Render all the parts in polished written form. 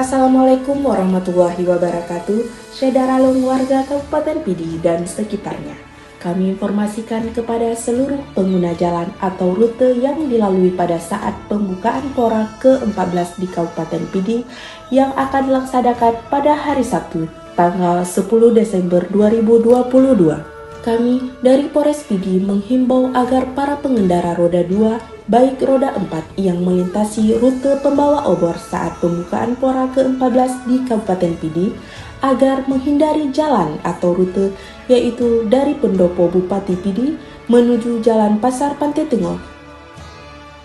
Assalamualaikum warahmatullahi wabarakatuh, Syederalung warga Kabupaten Pidi dan sekitarnya. Kami informasikan kepada seluruh pengguna jalan atau rute yang dilalui pada saat pembukaan Pora ke-14 di Kabupaten Pidi yang akan dilaksanakan pada hari Sabtu, tanggal 10 Desember 2022. Kami dari Polres Pidi menghimbau agar para pengendara roda 2, baik roda 4 yang melintasi rute pembawa obor saat pembukaan Pora ke-14 di Kabupaten Pidi agar menghindari jalan atau rute yaitu dari Pendopo Bupati Pidi menuju Jalan Pasar Pantai Tengah,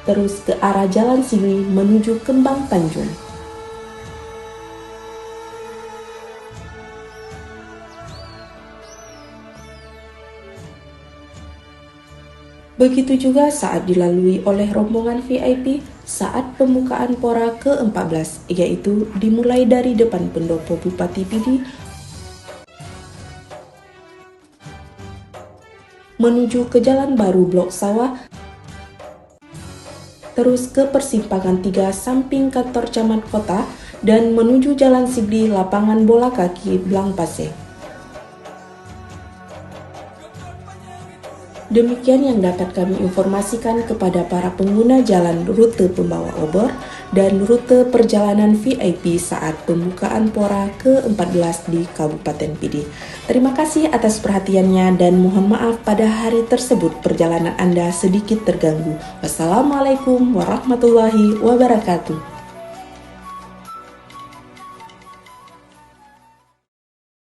terus ke arah Jalan Singwi menuju Kembang Tanjung. Begitu juga saat dilalui oleh rombongan VIP saat pembukaan Pora ke-14, yaitu dimulai dari depan Pendopo Bupati Pidi menuju ke Jalan Baru Blok Sawah, terus ke persimpangan 3 samping kantor camat kota dan menuju Jalan Sigli lapangan bola kaki Blangpase. Demikian yang dapat kami informasikan kepada para pengguna jalan rute pembawa obor dan rute perjalanan VIP saat pembukaan Pora ke-14 di Kabupaten Pidi. Terima kasih atas perhatiannya dan mohon maaf pada hari tersebut perjalanan Anda sedikit terganggu. Wassalamualaikum warahmatullahi wabarakatuh.